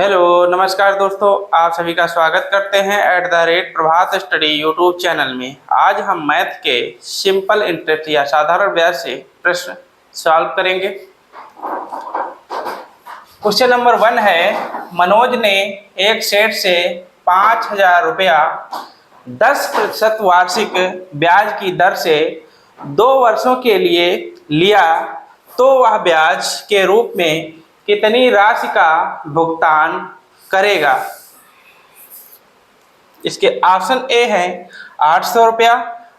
Hello नमस्कार दोस्तों, आप सभी का स्वागत करते हैं @प्रभात स्टडी यूट्यूब चैनल में। आज हम मैथ के सिंपल इंटरेस्ट या साधारण ब्याज से प्रश्न सॉल्व करेंगे। क्वेश्चन नंबर 1 है, मनोज ने एक सेठ से 5,000 रुपया 10% वार्षिक ब्याज की दर से 2 वर्षों के लिए लिया, तो वह ब्याज के रूप में कितनी राशि का भुगतान करेगा। इसके ऑप्शन ए है 800 रुपया,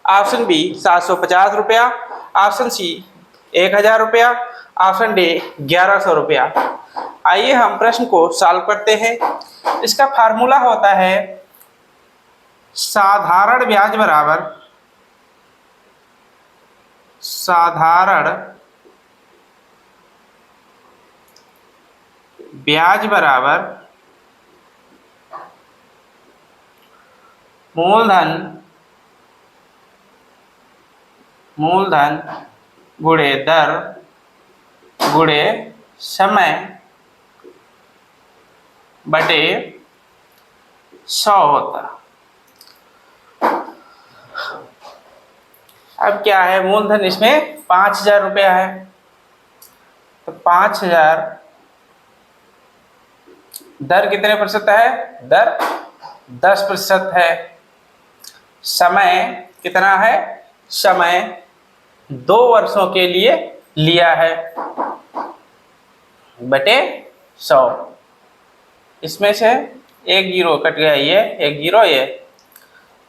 ऑप्शन बी 750 रुपया, ऑप्शन सी 1000 रुपया, ऑप्शन डी 1100 रुपया। आइए हम प्रश्न को सॉल्व करते हैं। इसका फार्मूला होता है साधारण ब्याज बराबर मूलधन गुणे दर गुणे समय बटे 100 होता। अब क्या है, मूलधन इसमें 5,000 रुपया है, तो 5,000 दर कितने प्रतिशत है, दर 10% है। समय कितना है, समय 2 वर्षों के लिए लिया है बटे 100। इसमें से एक जीरो कट गया, ये एक जीरो ये,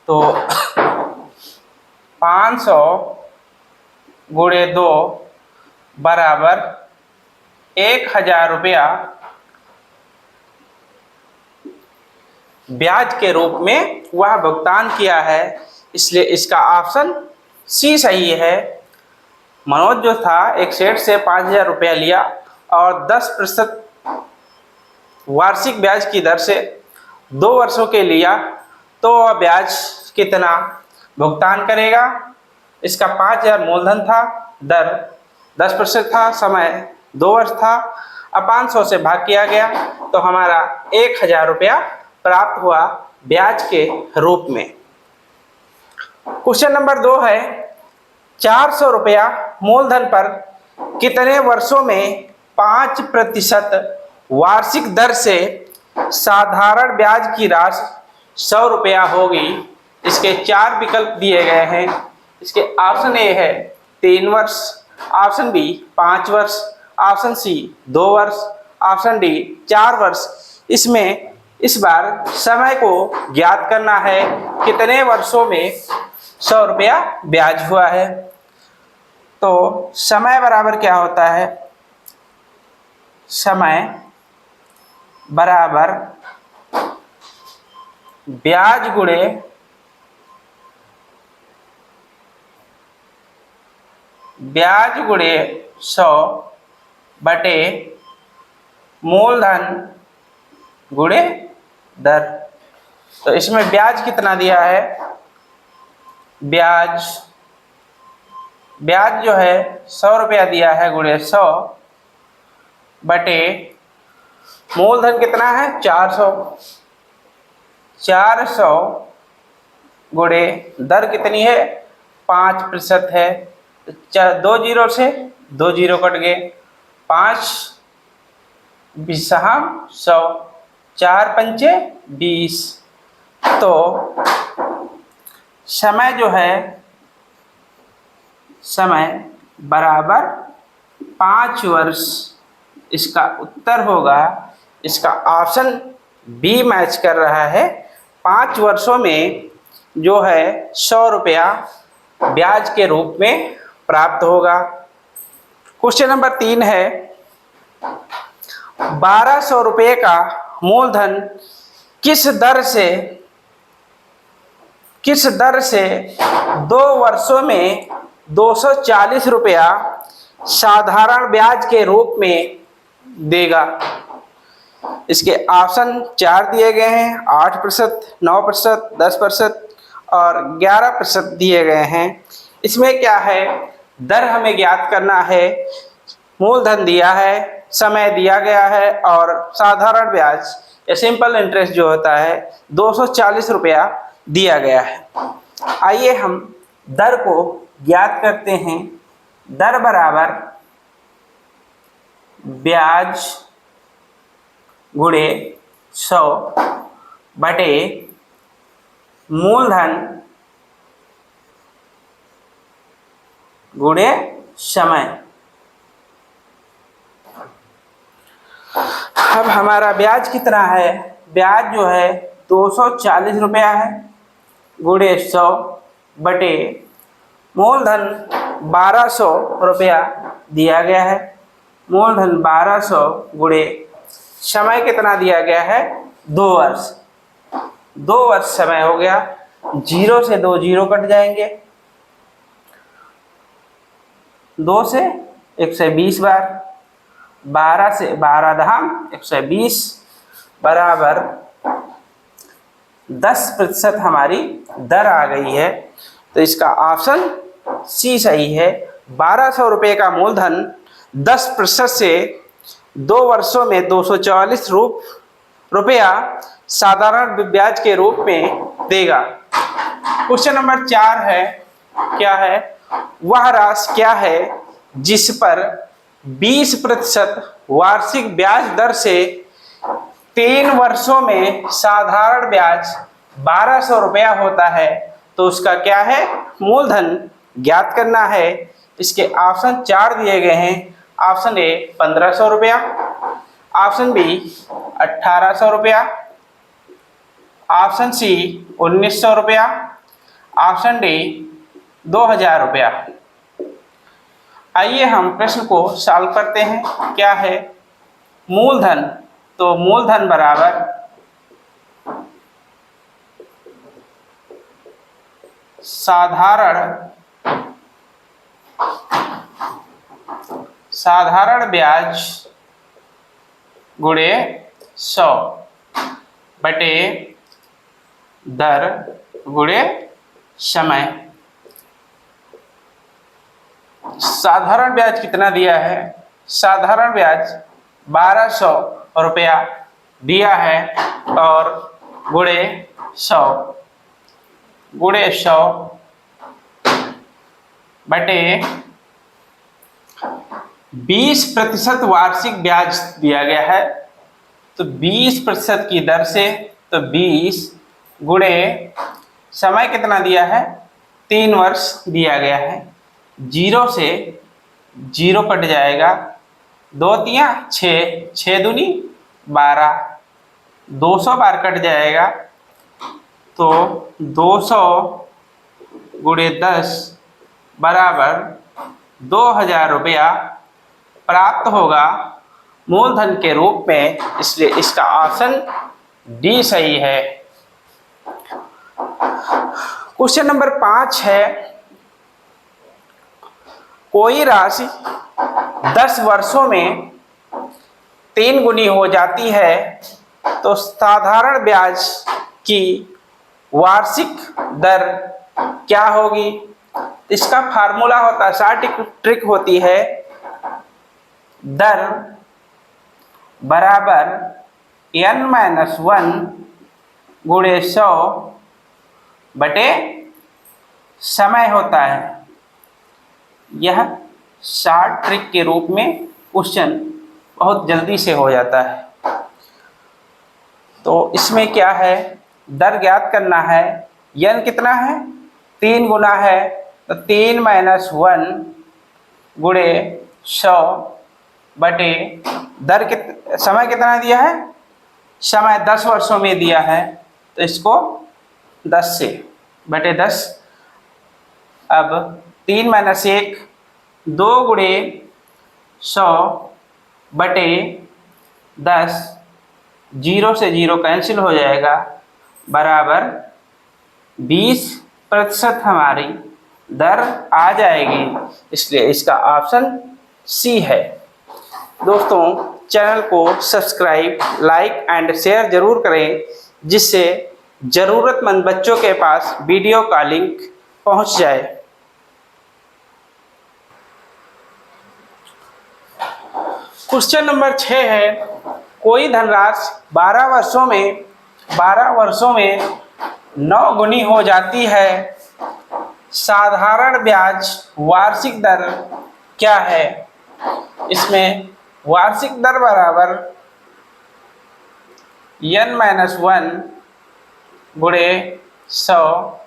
तो 500 गुणे 2 बराबर 1,000 रुपया ब्याज के रूप में वह भुगतान किया है, इसलिए इसका ऑप्शन सी सही है। मनोज जो था एक सेठ से 5,000 रुपया लिया और 10% वार्षिक ब्याज की दर से 2 वर्षों के लिया, तो वह ब्याज कितना भुगतान करेगा। इसका 5,000 मूलधन था, दर 10% था, समय 2 वर्ष था। अब 500 से भाग किया गया तो हमारा 1,000 रुपया प्राप्त हुआ ब्याज के रूप में। क्वेश्चन नंबर 2 है, 400 रुपया मूलधन पर कितने वर्षों में 5% वार्षिक दर से साधारण ब्याज की राशि 100 रुपया होगी। इसके 4 विकल्प दिए गए हैं। इसके ऑप्शन ए है 3 वर्ष, ऑप्शन बी 5 वर्ष, ऑप्शन सी 2 वर्ष, ऑप्शन डी 4 वर्ष। इसमें इस बार समय को ज्ञात करना है, कितने वर्षों में 100 रुपया ब्याज हुआ है। तो समय बराबर क्या होता है, समय बराबर ब्याज गुणे ब्याज गुणे 100 बटे मूलधन गुणे दर। तो इसमें ब्याज कितना दिया है, ब्याज जो है 100 रुपया दिया है, गुणे 100 बटे मूलधन कितना है 400 गुणे दर कितनी है 5% है। 2 जीरो से 2 जीरो कट गए, 5 बिसहम 100, 4 पंचे 20। तो समय जो है, समय बराबर 5 वर्ष। इसका उत्तर होगा, इसका ऑप्शन बी मैच कर रहा है। 5 वर्षों में जो है 100 रुपया ब्याज के रूप में प्राप्त होगा। क्वेश्चन नंबर 3 है, 1200 रुपये का मूलधन किस दर से 2 वर्षों में 240 रुपया साधारण ब्याज के रूप में देगा। इसके ऑप्शन 4 दिए गए हैं, 8%, 9%, 10% और 11% दिए गए हैं। इसमें क्या है, दर हमें ज्ञात करना है मूलधन दिया है, समय दिया गया है और साधारण ब्याज या सिंपल इंटरेस्ट जो होता है 240 रुपया दिया गया है। आइए हम दर को ज्ञात करते हैं। दर बराबर ब्याज गुणे 100 बटे मूलधन गुणे समय। अब हमारा ब्याज कितना है? ब्याज जो है 240 रुपया है गुणे 100 बटे मूलधन 1200 रुपया दिया गया है। मूलधन 1200 गुणे समय कितना दिया गया है? 2 वर्ष। 2 वर्ष समय हो गया। 0 से 2 जीरो कट जाएंगे। 2 से 120 बार, 12 से 12 दहाम 120 बराबर 10% हमारी दर आ गई है। तो इसका ऑप्शन सी सही है। 1200 रुपये का मूलधन 10% से 2 वर्षों में 240 रुपया साधारण ब्याज के रूप में देगा। क्वेश्चन नंबर 4 है, क्या है? वह राशि क्या है जिस पर 20% वार्षिक ब्याज दर से 3 वर्षों में साधारण ब्याज 1200 रुपया होता है? तो उसका क्या है? मूलधन ज्ञात करना है। इसके ऑप्शन 4 दिए गए हैं। ऑप्शन ए 1500 रुपया, ऑप्शन बी 1800 रुपया, ऑप्शन सी 1900 रुपया, ऑप्शन डी 2000 रुपया। आइए हम प्रश्न को सॉल्व करते हैं। क्या है? मूलधन, तो मूलधन बराबर साधारण ब्याज गुणे 100 बटे दर गुणे समय। साधारण ब्याज कितना दिया है? साधारण ब्याज 1200 रुपया दिया है और गुणे 100 बटे 20% वार्षिक ब्याज दिया गया है। तो 20% की दर से, तो 20 गुणे समय कितना दिया है? 3 वर्ष दिया गया है। 0 से 0 कट जाएगा। 2 तिया 6, 6 दूनी 12, 200 बार कट जाएगा। तो 200 गुणे 10 बराबर 2000 रुपया प्राप्त होगा मूलधन के रूप में। इसलिए इसका ऑप्शन डी सही है। क्वेश्चन नंबर 5 है, कोई राशि 10 वर्षों में 3 गुनी हो जाती है तो साधारण ब्याज की वार्षिक दर क्या होगी? इसका फार्मूला होता है, शॉर्ट ट्रिक होती है, दर बराबर n-1 गुणे 100 बटे समय होता है। यह शॉर्ट ट्रिक के रूप में क्वेश्चन बहुत जल्दी से हो जाता है। तो इसमें क्या है? दर ज्ञात करना है। n कितना है? 3 गुना है, तो 3-1 गुणे 100 बटे दर समय कितना दिया है? समय 10 वर्षों में दिया है, तो इसको 10 से बटे 10। अब 3-1 2 गुणे 100 बटे 10, 0 से 0 कैंसिल हो जाएगा, बराबर 20% हमारी दर आ जाएगी। इसलिए इसका ऑप्शन सी है। दोस्तों, चैनल को सब्सक्राइब, लाइक एंड शेयर जरूर करें, जिससे ज़रूरतमंद बच्चों के पास वीडियो का लिंक पहुंच जाए। क्वेश्चन नंबर 6 है, कोई धनराशि 12 वर्षों में 9 गुनी हो जाती है, साधारण ब्याज वार्षिक दर क्या है? इसमें वार्षिक दर बराबर n-1 गुणे 100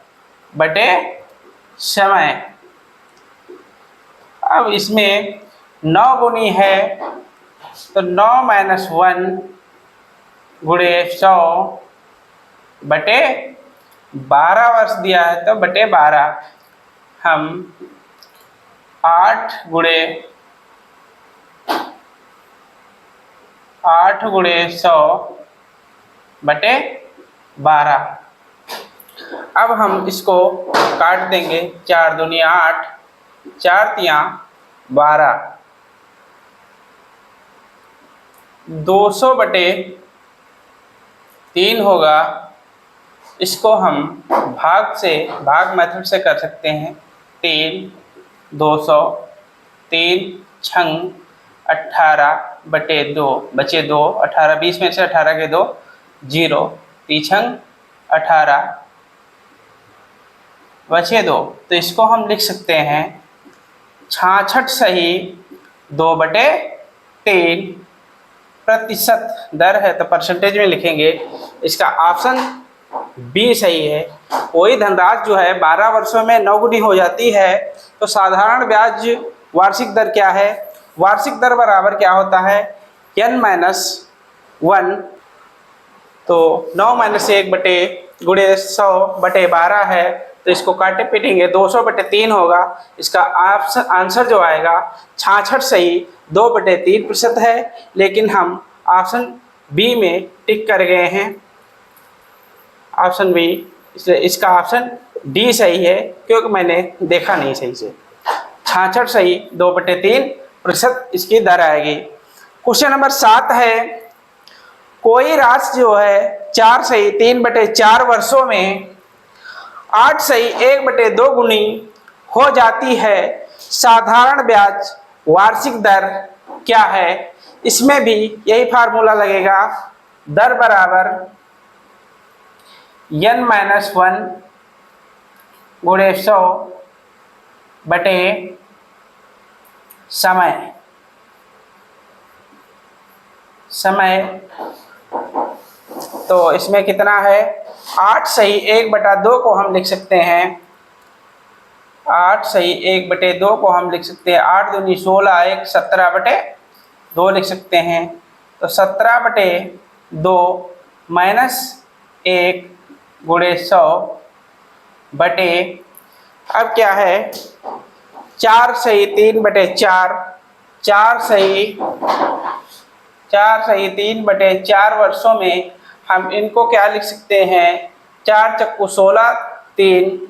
बटे समय। अब इसमें 9 गुनी है तो 9 - 1 गुणे 100 बटे 12 वर्ष दिया है तो बटे 12। हम 8 गुणे 100 बटे 12। अब हम इसको काट देंगे, 4 दूनी 8, 4 तियां 12, 200 बटे 3 होगा। इसको हम भाग मेथड से कर सकते हैं। 3 200, 3 छंग 18 बटे 2 बचे 2, 18 20 में से 18 के 2 0, 3 छंग 18 बचे 2। तो इसको हम लिख सकते हैं 66 सही 2 बटे 3 प्रतिशत दर है, तो परसेंटेज में लिखेंगे। इसका ऑप्शन बी सही है। कोई धनराशि जो है 12 वर्षों में 9 गुनी हो जाती है, तो साधारण ब्याज वार्षिक दर क्या है? वार्षिक दर बराबर क्या होता है? n-1, तो 9 - 1 बटे गुणे 100 बटे 12 है, तो इसको काटे पीटेंगे 200 बटे 3 होगा। इसका आंसर जो आएगा 66 सही 2 बटे 3% है, लेकिन हम ऑप्शन बी में टिक कर गए हैं, ऑप्शन बी। इसलिए इसका ऑप्शन डी सही है, क्योंकि मैंने देखा नहीं सही से। 66 सही 2 बटे 3% इसकी दर आएगी। क्वेश्चन नंबर 7 है, कोई राशि जो है 4 सही 3 बटे 4 वर्षों में 8 सही 1 बटे 2 गुनी हो जाती है, साधारण ब्याज वार्षिक दर क्या है? इसमें भी यही फार्मूला लगेगा, दर बराबर n-1 गुणे 100 बटे समय। तो इसमें कितना है? 8 सही 1 बटा 2 को हम लिख सकते हैं, 8 सही 1 बटे 2 को हम लिख सकते हैं। 8 दूनी 16, 1 17 बटे 2 लिख सकते हैं। तो 17 बटे 2 माइनस 1 गुणे 100 बटे, अब क्या है? 4 सही 3 बटे 4, 4 सही 3 बटे 4 वर्षों में हम इनको क्या लिख सकते हैं? 4 चक्कू 16, 3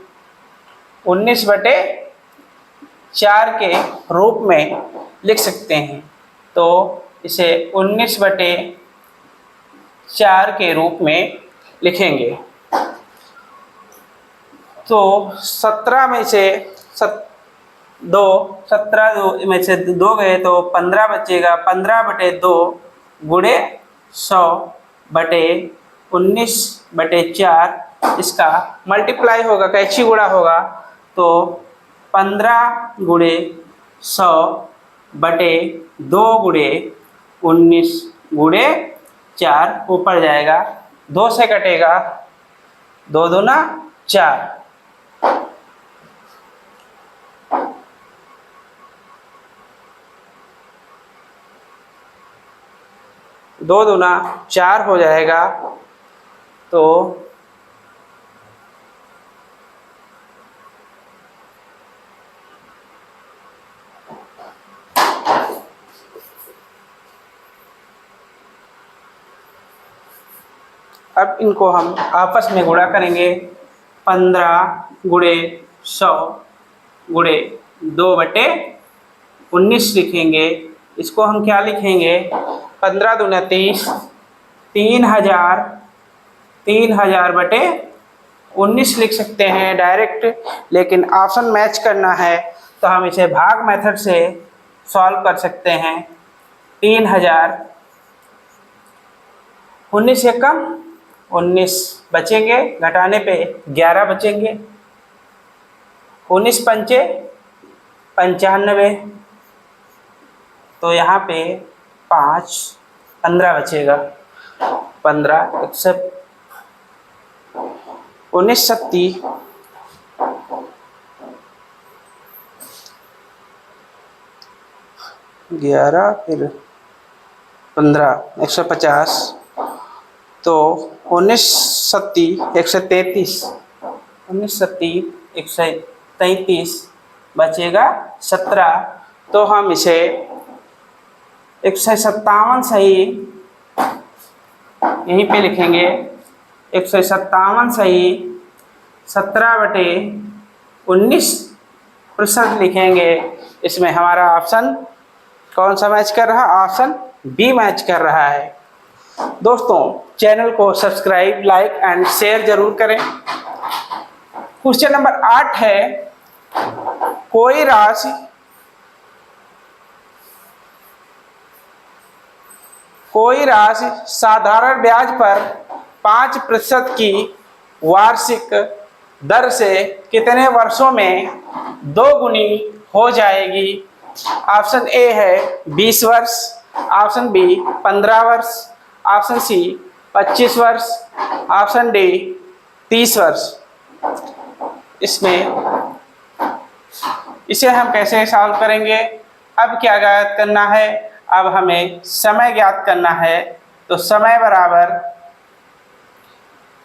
19 बटे 4 के रूप में लिख सकते हैं। तो इसे 19 बटे 4 के रूप में लिखेंगे। तो 17 में से 17 में से 2 गए तो 15 बचेगा। 15 बटे 2 गुणे 100 बटे 19 बटे 4, इसका मल्टीप्लाई होगा, कैची गुणा होगा, तो 15 गुणे 100 बटे 2 गुणे 19 गुणे 4 ऊपर जाएगा, 2 से कटेगा, 2 दूना 4। 2 दूना 4 हो जाएगा। तो अब इनको हम आपस में गुणा करेंगे। 15 गुणे 100 गुणे 2 बटे 19 लिखेंगे। इसको हम क्या लिखेंगे? 15 दूना 30, 3000 बटे 19 लिख सकते हैं डायरेक्ट, लेकिन ऑप्शन मैच करना है तो हम इसे भाग मेथड से सॉल्व कर सकते हैं। 3000। 19 से कम 19 बचेंगे, घटाने पे 11 बचेंगे। 19 पंचे 95, तो यहाँ पे 5 15 बचेगा। 15 1 19 सत्ती 11 फिर 15 150, तो 19 सत्ती 133, 19 सत्ती 133 बचेगा 17। तो हम इसे 157 सही यहीं पे लिखेंगे। 157 सही 17/19% लिखेंगे। इसमें हमारा ऑप्शन कौन सा मैच कर रहा है? ऑप्शन बी मैच कर रहा है। दोस्तों, चैनल को सब्सक्राइब, लाइक एंड शेयर जरूर करें। क्वेश्चन नंबर 8 है, कोई राशि साधारण ब्याज पर 5% की वार्षिक दर से कितने वर्षों में 2 गुनी हो जाएगी? ऑप्शन ए है 20 वर्ष, ऑप्शन बी 15 वर्ष, ऑप्शन सी 25 वर्ष, ऑप्शन डी 30 वर्ष। इसे हम कैसे सॉल्व करेंगे? अब क्या ज्ञात करना है? अब हमें समय ज्ञात करना है। तो समय बराबर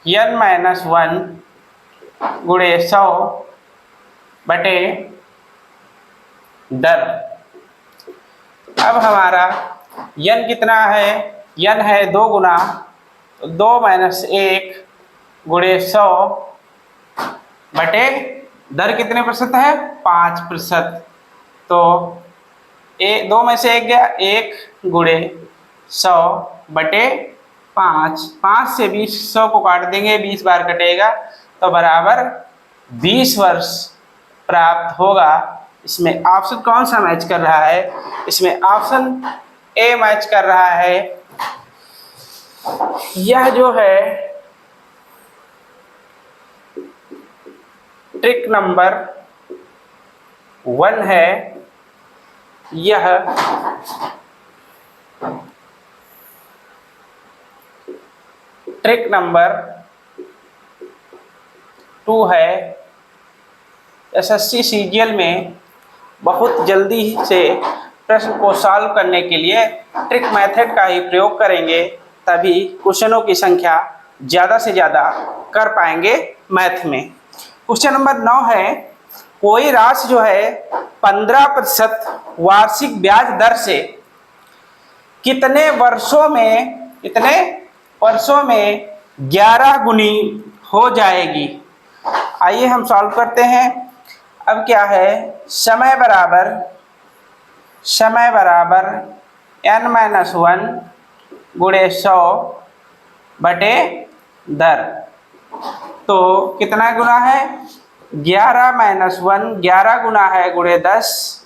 n-1 गुणे 100 बटे दर। अब हमारा n कितना है? n है 2 गुना, तो 2 - 1 गुणे 100 बटे दर कितने प्रतिशत है? 5%। तो 2 में से 1 गया, 1 गुणे 100 बटे 5। 5 से 20 100 को काट देंगे, 20 बार कटेगा, तो बराबर 20 वर्ष प्राप्त होगा। इसमें ऑप्शन कौन सा मैच कर रहा है? इसमें ऑप्शन ए मैच कर रहा है। यह जो है ट्रिक नंबर 1 है। यह ट्रिक नंबर 2 है। एसएससी सीजीएल में बहुत जल्दी से प्रश्न को सॉल्व करने के लिए ट्रिक मेथड का ही प्रयोग करेंगे, तभी क्वेश्चनों की संख्या ज़्यादा से ज़्यादा कर पाएंगे मैथ में। क्वेश्चन नंबर 9 है, कोई राशि जो है 15% वार्षिक ब्याज दर से कितने वर्षों में 11 गुनी हो जाएगी? आइए हम सॉल्व करते हैं। अब क्या है? समय बराबर n-1 गुणे 100 बटे दर। तो कितना गुना है? 11 - 1 11 गुना है गुणे 10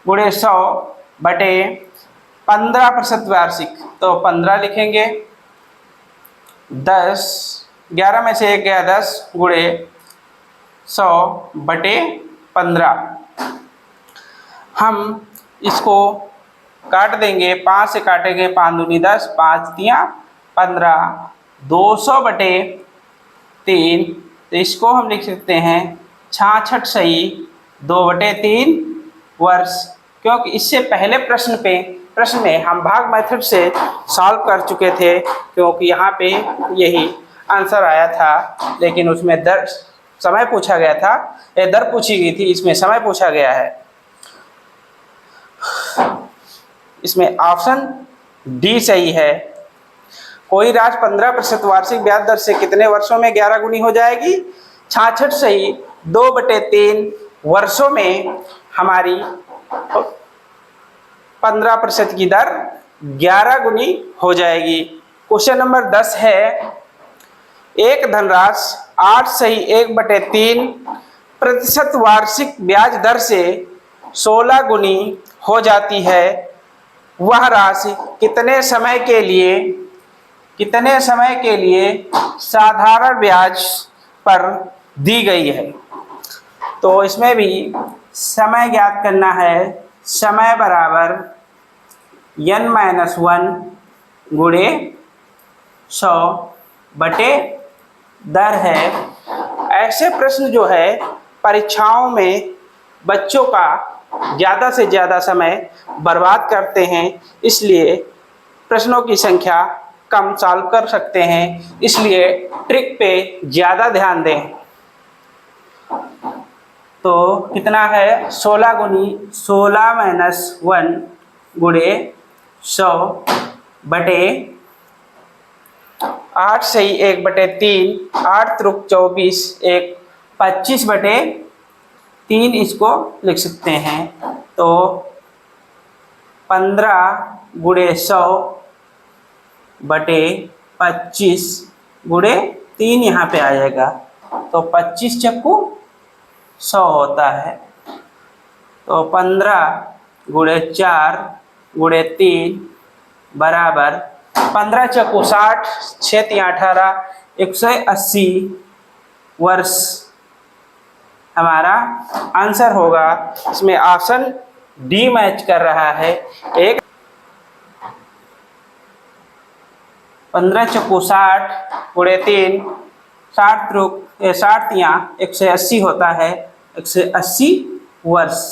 गुणे 100 बटे 15% वार्षिक, तो 15 लिखेंगे। 10 11 में से 1 गया, 10 गुणे 100 बटे 15। हम इसको काट देंगे, 5 से काटेंगे, 5 दूनी 10, 5 तियां 15, 200 बटे 3। तो इसको हम लिख सकते हैं 66 सही 2/3 वर्ष, क्योंकि इससे पहले प्रश्न में हम भाग मेथड से सॉल्व कर चुके थे, क्योंकि यहाँ पे यही आंसर आया था, लेकिन उसमें समय पूछा गया था, दर पूछी गई थी, इसमें समय पूछा गया है। इसमें ऑप्शन डी सही है। कोई राशि 15% वार्षिक ब्याज दर से कितने वर्षों में 11 गुनी हो जाएगी? 66 सही 2/3 वर्षों में हमारी 15% की दर 11 गुनी हो जाएगी। क्वेश्चन नंबर 10 है, एक धनराशि 8 सही 1/3% वार्षिक ब्याज दर से 16 गुनी हो जाती है। वह राशि कितने समय के लिए साधारण ब्याज पर दी गई है। तो इसमें भी समय ज्ञात करना है। समय बराबर n-1 गुणे 100 बटे दर है। ऐसे प्रश्न जो है परीक्षाओं में बच्चों का ज़्यादा से ज़्यादा समय बर्बाद करते हैं, इसलिए प्रश्नों की संख्या कम सॉल्व कर सकते हैं, इसलिए ट्रिक पे ज़्यादा ध्यान दें। तो कितना है 16 - 1 गुणे 100 बटे 8 सही 1 बटे 3, 8 त्रुक 24, 1 25 बटे 3 इसको लिख सकते हैं। तो 15 गुणे 100 बटे 25 गुणे 3 यहाँ पे आ जाएगा। तो 25 चक्कू 100 होता है। तो 15 गुणे 4 गुणे 3 बराबर 15 चक्कू 60, 6 × 18, 180 वर्ष हमारा आंसर होगा। इसमें ऑप्शन डी मैच कर रहा है। 15 चक्कू 60 गुणे 3, 60 त्रुक 60 या 180 होता है, 180 वर्ष।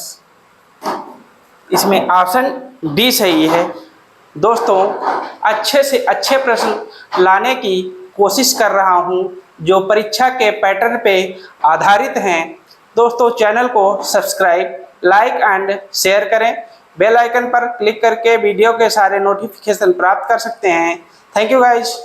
इसमें ऑप्शन डी सही है। दोस्तों अच्छे से अच्छे प्रश्न लाने की कोशिश कर रहा हूं जो परीक्षा के पैटर्न पे आधारित हैं। दोस्तों चैनल को सब्सक्राइब, लाइक एंड शेयर करें। बेल आइकन पर क्लिक करके वीडियो के सारे नोटिफिकेशन प्राप्त कर सकते हैं। Thank you guys.